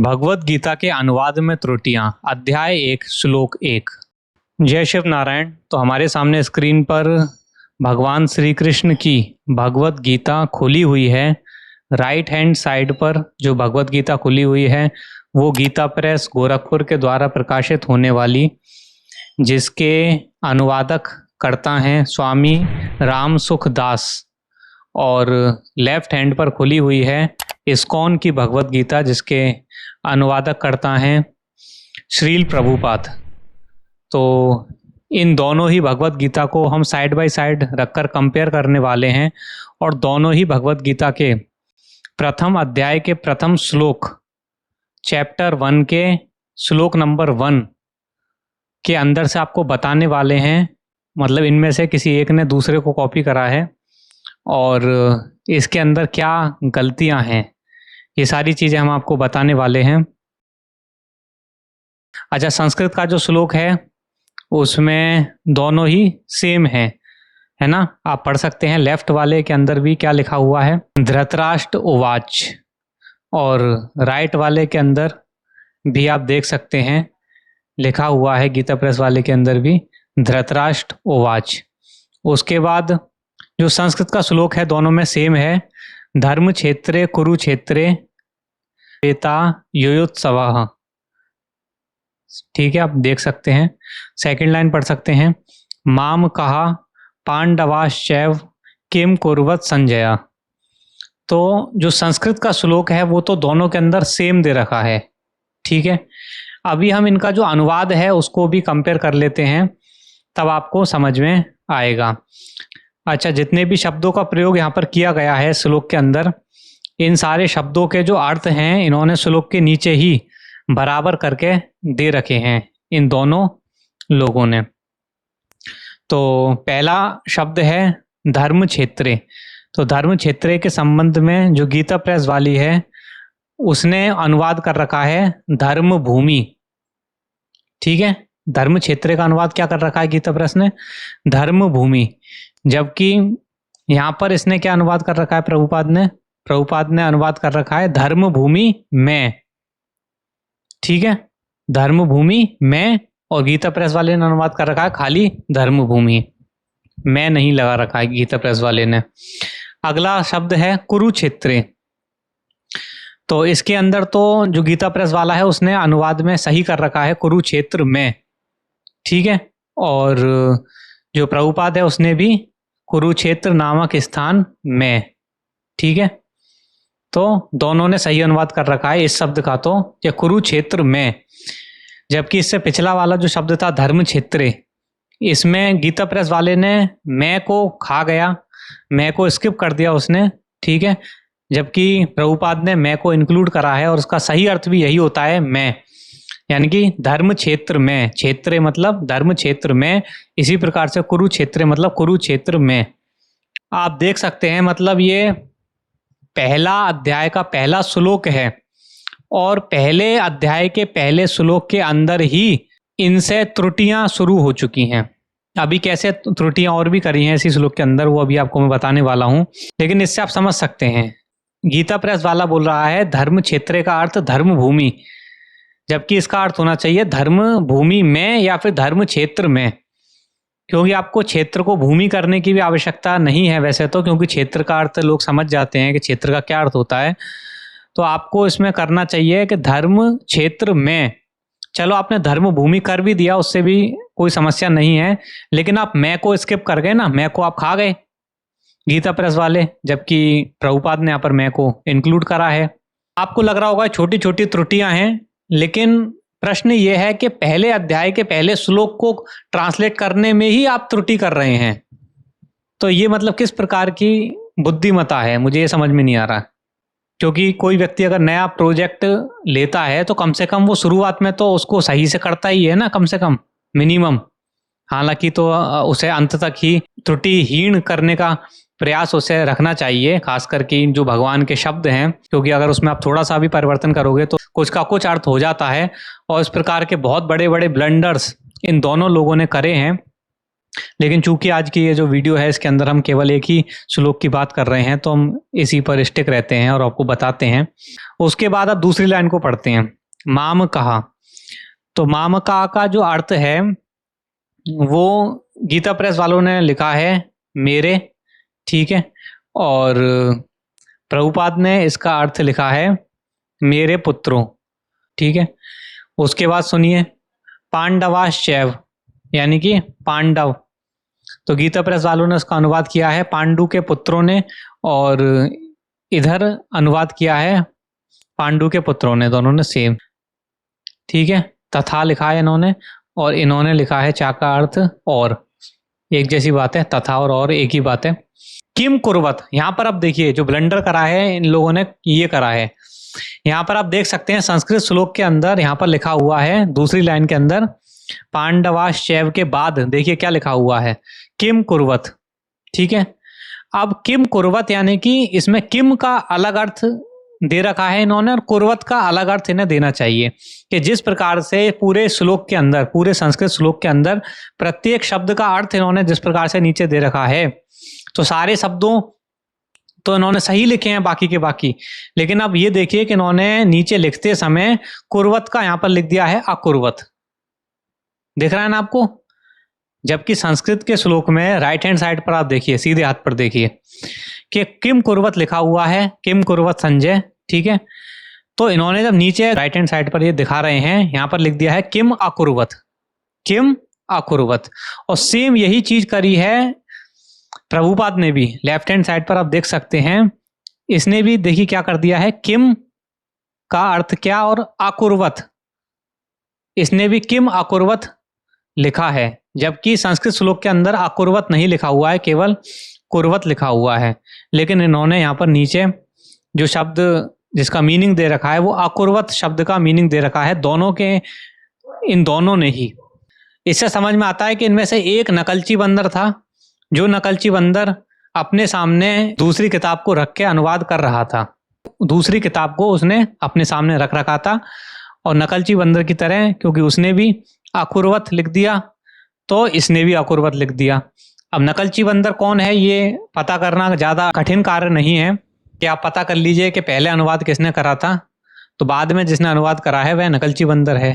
भगवत गीता के अनुवाद में त्रुटियां, अध्याय 1, श्लोक 1। जय शिव नारायण। तो हमारे सामने स्क्रीन पर भगवान श्री कृष्ण की भगवत गीता खुली हुई है। राइट हैंड साइड पर जो भगवत गीता खुली हुई है वो गीता प्रेस गोरखपुर के द्वारा प्रकाशित होने वाली, जिसके अनुवादक करता हैं स्वामी राम सुख दास, और लेफ्ट हैंड पर खुली हुई है इस्कॉन की भगवत गीता, जिसके अनुवादक करता हैं श्रील प्रभुपाद। तो इन दोनों ही भगवत गीता को हम साइड बाय साइड रखकर कंपेयर करने वाले हैं, और दोनों ही भगवत गीता के प्रथम अध्याय के प्रथम श्लोक, चैप्टर 1 के श्लोक नंबर 1 के अंदर से आपको बताने वाले हैं। मतलब इनमें से किसी एक ने दूसरे को कॉपी करा है और इसके अंदर क्या गलतियां हैं, ये सारी चीज़ें हम आपको बताने वाले हैं। अच्छा, संस्कृत का जो श्लोक है उसमें दोनों ही सेम है ना। आप पढ़ सकते हैं। लेफ्ट वाले के अंदर भी क्या लिखा हुआ है, धृतराष्ट्र उवाच, और राइट वाले के अंदर भी आप देख सकते हैं लिखा हुआ है, गीता प्रेस वाले के अंदर भी धृतराष्ट्र उवाच। उसके बाद जो संस्कृत का श्लोक है दोनों में सेम है, धर्म क्षेत्रे कुरुक्षेत्रे वेता युयुत्सवः। ठीक है, आप देख सकते हैं। सेकंड लाइन पढ़ सकते हैं, माम कहा पांडवाश्चैव किम कुर्वत संजय। तो जो संस्कृत का श्लोक है वो तो दोनों के अंदर सेम दे रखा है। ठीक है, अभी हम इनका जो अनुवाद है उसको भी कंपेयर कर लेते हैं, तब आपको समझ में आएगा। अच्छा, जितने भी शब्दों का प्रयोग यहाँ पर किया गया है श्लोक के अंदर, इन सारे शब्दों के जो अर्थ हैं इन्होंने श्लोक के नीचे ही बराबर करके दे रखे हैं इन दोनों लोगों ने। तो पहला शब्द है धर्म क्षेत्रे। तो धर्म क्षेत्रे के संबंध में जो गीता प्रेस वाली है उसने अनुवाद कर रखा है धर्म भूमि। ठीक है, धर्म क्षेत्रे का अनुवाद क्या कर रखा है गीता प्रेस ने, धर्म भूमि। जबकि यहाँ पर इसने क्या अनुवाद कर रखा है, प्रभुपाद ने अनुवाद कर रखा है धर्म भूमि में। ठीक है, धर्म भूमि में, और गीता प्रेस वाले ने अनुवाद कर रखा है खाली धर्म भूमि में, नहीं लगा रखा है गीता प्रेस वाले ने। अगला शब्द है कुरुक्षेत्रे। तो इसके अंदर तो जो गीता प्रेस वाला है उसने अनुवाद में सही कर रखा है कुरुक्षेत्र में। ठीक है, और जो प्रभुपाद है उसने भी कुरुक्षेत्र नामक स्थान में। ठीक है, तो दोनों ने सही अनुवाद कर रखा है इस शब्द का, तो ये कुरुक्षेत्र में। जबकि इससे पिछला वाला जो शब्द था धर्म क्षेत्रे, इसमें गीता प्रेस वाले ने मैं को खा गया, मैं को स्किप कर दिया उसने। ठीक है, जबकि प्रभुपाद ने मैं को इंक्लूड करा है, और उसका सही अर्थ भी यही होता है मैं, यानी कि धर्म क्षेत्र में। क्षेत्र मतलब धर्म क्षेत्र में, इसी प्रकार से कुरुक्षेत्र मतलब कुरुक्षेत्र में। आप देख सकते हैं, मतलब ये पहला अध्याय का पहला श्लोक है, और पहले अध्याय के पहले श्लोक के अंदर ही इनसे त्रुटियां शुरू हो चुकी हैं। अभी कैसे त्रुटियां और भी करी हैं इसी श्लोक के अंदर, वो अभी आपको मैं बताने वाला हूं। लेकिन इससे आप समझ सकते हैं, गीता प्रेस वाला बोल रहा है धर्म क्षेत्र का अर्थ धर्म भूमि, जबकि इसका अर्थ होना चाहिए धर्म भूमि में या फिर धर्म क्षेत्र में। क्योंकि आपको क्षेत्र को भूमि करने की भी आवश्यकता नहीं है वैसे तो, क्योंकि क्षेत्र का अर्थ लोग समझ जाते हैं कि क्षेत्र का क्या अर्थ होता है। तो आपको इसमें करना चाहिए कि धर्म क्षेत्र में। चलो, आपने धर्म भूमि कर भी दिया, उससे भी कोई समस्या नहीं है, लेकिन आप मैं को स्किप कर गए ना, मैं को आप खा गए गीता प्रेस वाले, जबकि प्रभुपाद ने यहाँ पर मैं को इंक्लूड करा है। आपको लग रहा होगा छोटी छोटी त्रुटियां हैं, लेकिन प्रश्न ये है कि पहले अध्याय के पहले श्लोक को ट्रांसलेट करने में ही आप त्रुटि कर रहे हैं। तो ये मतलब किस प्रकार की बुद्धिमत्ता है, मुझे ये समझ में नहीं आ रहा। क्योंकि कोई व्यक्ति अगर नया प्रोजेक्ट लेता है तो कम से कम वो शुरुआत में तो उसको सही से करता ही है ना, कम से कम मिनिमम। हालांकि तो उसे अंत तक ही त्रुटिहीन करने का प्रयास उसे रखना चाहिए, खास करके जो भगवान के शब्द हैं, क्योंकि अगर उसमें आप थोड़ा सा भी परिवर्तन करोगे तो कुछ का कुछ अर्थ हो जाता है। और इस प्रकार के बहुत बड़े बड़े ब्लंडर्स इन दोनों लोगों ने करे हैं, लेकिन चूंकि आज की ये जो वीडियो है इसके अंदर हम केवल एक ही श्लोक की बात कर रहे हैं, तो हम इसी पर स्टिक रहते हैं और आपको बताते हैं। उसके बाद अब दूसरी लाइन को पढ़ते हैं। माम कहा, तो माम कहा का जो अर्थ है वो गीता प्रेस वालों ने लिखा है मेरे, ठीक है, और प्रभुपाद ने इसका अर्थ लिखा है मेरे पुत्रों, ठीक है। उसके बाद सुनिए, पांडवाश्चैव यानी कि पांडव, तो गीता प्रेस वालों ने उसका अनुवाद किया है पांडु के पुत्रों ने, और इधर अनुवाद किया है पांडु के पुत्रों ने, दोनों ने सेम, ठीक है। तथा लिखा है इन्होंने, और इन्होंने लिखा है चा का अर्थ और, एक जैसी बात है, तथा और एक ही बात है। किम कुर्वत, यहाँ पर अब देखिए जो ब्लंडर करा है इन लोगों ने ये करा है। यहाँ पर आप देख सकते हैं संस्कृत श्लोक के अंदर यहाँ पर लिखा हुआ है दूसरी लाइन के अंदर पांडवाश्चैव के बाद देखिए क्या लिखा हुआ है, किम कुर्वत, ठीक है। अब किम कुर्वत यानी कि इसमें किम का अलग अर्थ दे रखा है इन्होंने और कुर्वत का अलग अर्थ इन्हें देना चाहिए, कि जिस प्रकार से पूरे श्लोक के अंदर, पूरे संस्कृत श्लोक के अंदर प्रत्येक शब्द का अर्थ इन्होंने जिस प्रकार से नीचे दे रखा है, तो सारे शब्दों तो इन्होंने सही लिखे हैं बाकी के बाकी, लेकिन अब ये देखिए कि इन्होंने नीचे लिखते समय कुर्वत का यहाँ पर लिख दिया है अकुर्वत, दिख रहा है ना आपको। जबकि संस्कृत के श्लोक में राइट हैंड साइड पर आप देखिए, सीधे हाथ पर देखिए कि किम कुर्वत लिखा हुआ है, किम कुर्वत संजय, ठीक है। तो इन्होंने जब नीचे राइट हैंड साइड पर ये दिखा रहे हैं, यहाँ पर लिख दिया है किम अकुर्वत, किम अकुर्वत, और सेम यही चीज करी है प्रभुपाद ने भी। लेफ्ट हैंड साइड पर आप देख सकते हैं, इसने भी देखिए क्या कर दिया है, किम का अर्थ क्या और अकुर्वत, इसने भी किम अकुर्वत लिखा है, जबकि संस्कृत श्लोक के अंदर अकुर्वत नहीं लिखा हुआ है, केवल कुर्वत लिखा हुआ है। लेकिन इन्होंने यहाँ पर नीचे जो शब्द जिसका मीनिंग दे रखा है वो अकुर्वत शब्द का मीनिंग दे रखा है, दोनों के, इन दोनों ने ही। इससे समझ में आता है कि इनमें से एक नकलची बंदर था, जो नकलची बंदर अपने सामने दूसरी किताब को रख के अनुवाद कर रहा था, दूसरी किताब को उसने अपने सामने रख रखा था, और नकलची बंदर की तरह क्योंकि उसने भी अकुर्वत लिख दिया तो इसने भी अकुर्वत लिख दिया। अब नकलची बंदर कौन है ये पता करना ज़्यादा कठिन कार्य नहीं है, कि आप पता कर लीजिए कि पहले अनुवाद किसने करा था, तो बाद में जिसने अनुवाद करा है वह नकलची बंदर है।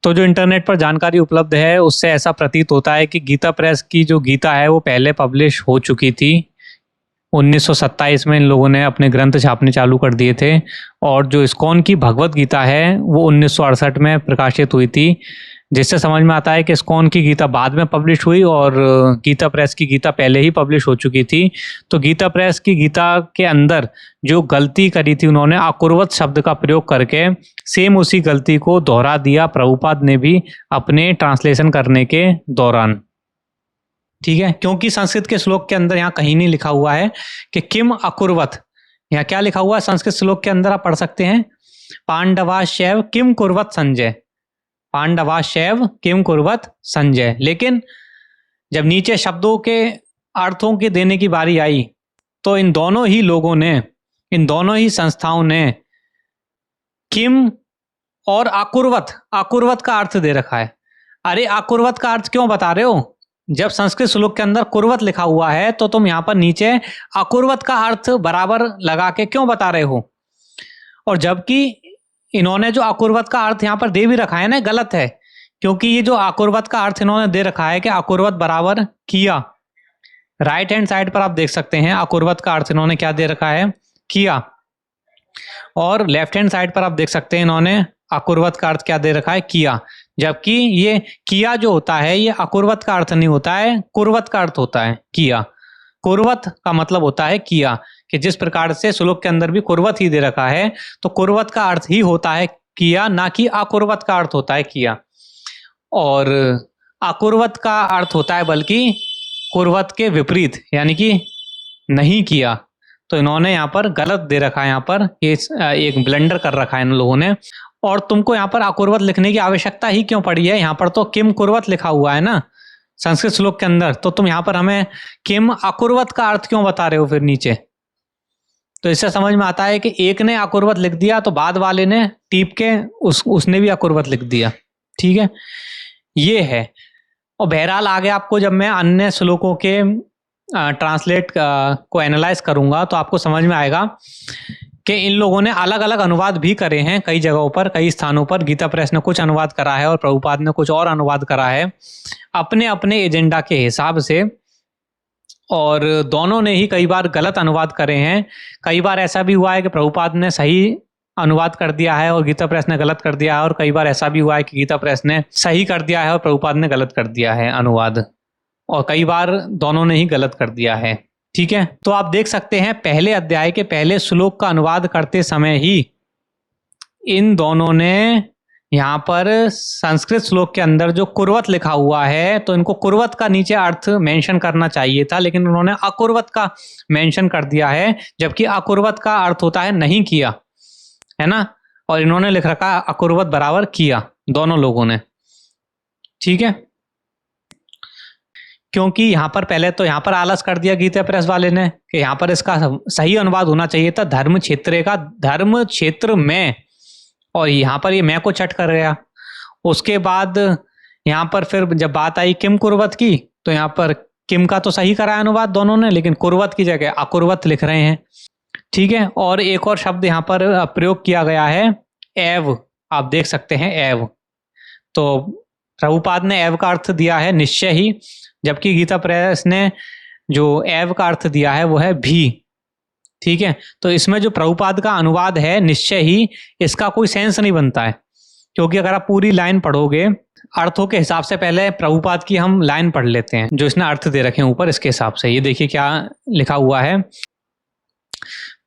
तो जो इंटरनेट पर जानकारी उपलब्ध है उससे ऐसा प्रतीत होता है कि गीता प्रेस की जो गीता है वो पहले पब्लिश हो चुकी थी। 1927 में इन लोगों ने अपने ग्रंथ छापने चालू कर दिए थे, और जो इस्कॉन की भगवत गीता है वो 1968 में प्रकाशित हुई थी, जिससे समझ में आता है कि इस्कॉन की गीता बाद में पब्लिश हुई और गीता प्रेस की गीता पहले ही पब्लिश हो चुकी थी। तो गीता प्रेस की गीता के अंदर जो गलती करी थी उन्होंने अकुर्वत शब्द का प्रयोग करके, सेम उसी गलती को दोहरा दिया प्रभुपाद ने भी अपने ट्रांसलेशन करने के दौरान, ठीक है। क्योंकि संस्कृत के श्लोक के अंदर यहाँ कहीं नहीं लिखा हुआ है कि किम अकुर्वत, यहाँ क्या लिखा हुआ है संस्कृत श्लोक के अंदर आप पढ़ सकते हैं, पांडवाश्चैव किम कुर्वत संजय, पांडवाश्चैव किम कुर्वत संजय। लेकिन जब नीचे शब्दों के अर्थों के देने की बारी आई तो इन दोनों ही लोगों ने, इन दोनों ही संस्थाओं ने किम और अकुर्वत, अकुर्वत का अर्थ दे रखा है। अरे अकुर्वत का अर्थ क्यों बता रहे हो, जब संस्कृत श्लोक के अंदर कुर्वत लिखा हुआ है तो तुम यहाँ पर नीचे अकुर्वत का अर्थ बराबर लगा के क्यों बता रहे हो। और जबकि इन्होंने जो अकुर्वत का अर्थ यहाँ पर दे भी रखा है ना, गलत है, क्योंकि ये जो अकुर्वत का अर्थ इन्होंने दे रखा है कि अकुर्वत बराबर किया, राइट हैंड साइड पर आप देख सकते हैं अकुर्वत का अर्थ इन्होंने क्या दे रखा है, किया, और लेफ्ट हैंड साइड पर आप देख सकते हैं इन्होंने अकुर्वत का अर्थ क्या दे रखा है, किया। जबकि ये किया जो होता है ये अकुर्वत का अर्थ नहीं होता है, कुर्वत का अर्थ होता है किया। कुर्वत का मतलब होता है किया, कि जिस प्रकार से श्लोक के अंदर भी कुर्वत ही दे रखा है तो कुर्वत का अर्थ ही होता है किया, ना कि अकुर्वत का अर्थ होता है किया। और अकुर्वत का अर्थ होता है बल्कि कुर्वत के विपरीत, यानी कि नहीं किया। तो इन्होंने यहाँ पर गलत दे रखा है, यहाँ पर ये एक ब्लंडर कर रखा है इन लोगों ने। और तुमको यहाँ पर अकुर्वत लिखने की आवश्यकता ही क्यों पड़ी है, यहाँ पर तो किम कुर्वत लिखा हुआ है ना संस्कृत श्लोक के अंदर, तो तुम यहाँ पर हमें किम अकुर्वत का अर्थ क्यों बता रहे हो फिर नीचे। तो इससे समझ में आता है कि एक ने अकुर्वत लिख दिया तो बाद वाले ने टीप के उसने भी अकुर्वत लिख दिया, ठीक है, ये है। और बहरहाल आगे आपको जब मैं अन्य श्लोकों के ट्रांसलेट को एनालाइज करूंगा तो आपको समझ में आएगा कि इन लोगों ने अलग अलग अनुवाद भी करे हैं कई जगहों पर, कई स्थानों पर। गीता प्रेस ने कुछ अनुवाद करा है और प्रभुपाद ने कुछ और अनुवाद करा है अपने अपने एजेंडा के हिसाब से, और दोनों ने ही कई बार गलत अनुवाद करे हैं। कई बार ऐसा भी हुआ है कि प्रभुपाद ने सही अनुवाद कर दिया है और गीता प्रेस ने गलत कर दिया है, और कई बार ऐसा भी हुआ है कि गीता प्रेस ने सही कर दिया है और प्रभुपाद ने गलत कर दिया है अनुवाद, और कई बार दोनों ने ही गलत कर दिया है। ठीक है, तो आप देख सकते हैं पहले अध्याय के पहले श्लोक का अनुवाद करते समय ही इन दोनों ने यहाँ पर संस्कृत श्लोक के अंदर जो कुर्वत लिखा हुआ है, तो इनको कुर्वत का नीचे अर्थ मेंशन करना चाहिए था, लेकिन उन्होंने अकुर्वत का मेंशन कर दिया है, जबकि अकुर्वत का अर्थ होता है नहीं किया, है ना। और इन्होंने लिख रखा अकुर्वत बराबर किया, दोनों लोगों ने। ठीक है, क्योंकि यहाँ पर पहले तो यहाँ पर आलस कर दिया गीता प्रेस वाले ने कि यहाँ पर इसका सही अनुवाद होना चाहिए था धर्म क्षेत्र का, धर्म क्षेत्र में, और यहाँ पर ये मैं को चट कर गया। उसके बाद यहाँ पर फिर जब बात आई किम कुर्वत की, तो यहाँ पर किम का तो सही करा अनुवाद दोनों ने, लेकिन कुर्वत की जगह अकुर्वत लिख रहे हैं। ठीक है, और एक और शब्द यहाँ पर प्रयोग किया गया है एव, आप देख सकते हैं एव। तो प्रभुपाद ने एव का अर्थ दिया है निश्चय ही, जबकि गीता प्रेस ने जो एव का अर्थ दिया है वो है भी। ठीक है, तो इसमें जो प्रभुपाद का अनुवाद है निश्चय ही, इसका कोई सेंस नहीं बनता है, क्योंकि अगर आप पूरी लाइन पढ़ोगे अर्थों के हिसाब से, पहले प्रभुपाद की हम लाइन पढ़ लेते हैं जो इसने अर्थ दे रखे हैं ऊपर, इसके हिसाब से ये देखिए क्या लिखा हुआ है।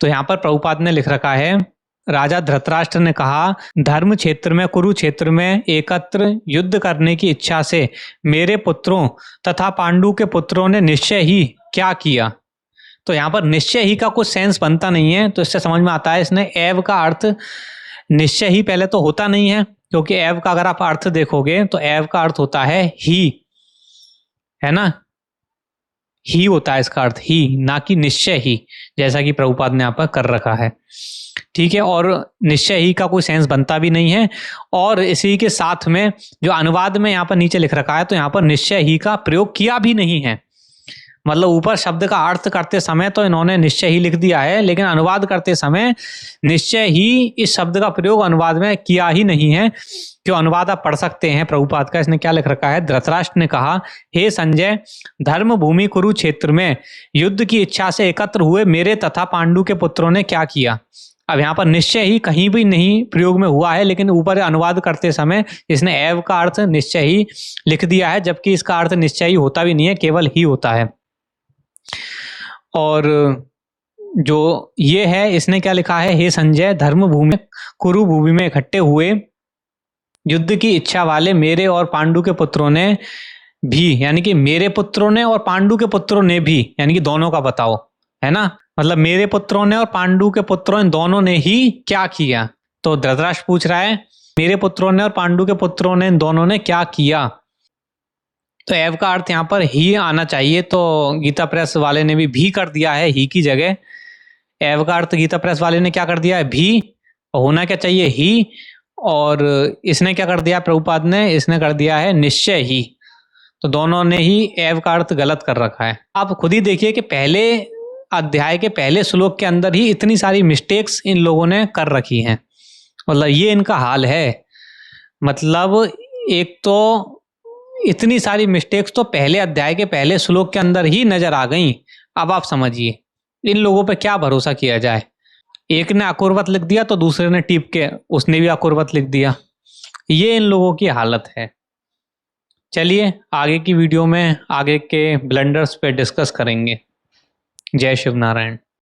तो यहाँ पर प्रभुपाद ने लिख रखा है, राजा धृतराष्ट्र ने कहा, धर्म क्षेत्र में कुरुक्षेत्र में एकत्र युद्ध करने की इच्छा से मेरे पुत्रों तथा पांडु के पुत्रों ने निश्चय ही क्या किया। तो यहाँ पर निश्चय ही का कुछ सेंस बनता नहीं है, तो इससे समझ में आता है इसने एव का अर्थ निश्चय ही पहले तो होता नहीं है, क्योंकि एव का अगर आप अर्थ देखोगे तो एव का अर्थ होता है ही, है ना, ही होता है इसका अर्थ ही, ना कि निश्चय ही, जैसा कि प्रभुपाद ने यहाँ पर कर रखा है। ठीक है, और निश्चय ही का कोई सेंस बनता भी नहीं है। और इसी के साथ में जो अनुवाद में यहाँ पर नीचे लिख रखा है, तो यहाँ पर निश्चय ही का प्रयोग किया भी नहीं है। मतलब ऊपर शब्द का अर्थ करते समय तो इन्होंने निश्चय ही लिख दिया है, लेकिन अनुवाद करते समय निश्चय ही इस शब्द का प्रयोग अनुवाद में किया ही नहीं है। क्यों, अनुवाद आप पढ़ सकते हैं प्रभुपाद का, इसने क्या लिख रखा है। धृतराष्ट्र ने कहा, हे संजय, धर्म भूमि कुरुक्षेत्र में युद्ध की इच्छा से एकत्र हुए मेरे तथा पांडु के पुत्रों ने क्या किया। अब यहाँ पर निश्चय ही कहीं भी नहीं प्रयोग में हुआ है, लेकिन ऊपर अनुवाद करते समय इसने एव का अर्थ निश्चय ही लिख दिया है, जबकि इसका अर्थ निश्चय ही होता भी नहीं है, केवल ही होता है। और जो ये है, इसने क्या लिखा है, हे संजय, धर्म भूमि कुरु भूमि में इकट्ठे हुए युद्ध की इच्छा वाले मेरे और पांडु के पुत्रों ने भी, यानी कि मेरे पुत्रों ने और पांडु के पुत्रों ने भी, यानी कि दोनों का बताओ, है ना, मतलब मेरे पुत्रों ने और पांडु के पुत्रों ने दोनों ने ही क्या किया। तो धृतराष्ट्र पूछ रहा है मेरे पुत्रों ने और पांडु के पुत्रों ने दोनों ने क्या किया, तो एव का अर्थ यहाँ पर ही आना चाहिए। तो गीता प्रेस वाले ने भी कर दिया है ही की जगह। एव का अर्थ गीता प्रेस वाले ने क्या कर दिया है, भी, और होना क्या चाहिए, ही। और इसने क्या कर दिया प्रभुपाद ने, इसने कर दिया है निश्चय ही। तो दोनों ने ही एव का अर्थ गलत कर रखा है। आप खुद ही देखिए कि पहले अध्याय के पहले श्लोक के अंदर ही इतनी सारी मिस्टेक्स इन लोगों ने कर रखी हैं। मतलब ये इनका हाल है। मतलब एक तो इतनी सारी मिस्टेक्स तो पहले अध्याय के पहले श्लोक के अंदर ही नजर आ गई। अब आप समझिए इन लोगों पे क्या भरोसा किया जाए। एक ने अकुर्वत लिख दिया तो दूसरे ने टीप के उसने भी अकुर्वत लिख दिया। ये इन लोगों की हालत है। चलिए आगे की वीडियो में आगे के ब्लंडर्स पे डिस्कस करेंगे। जय शिव नारायण।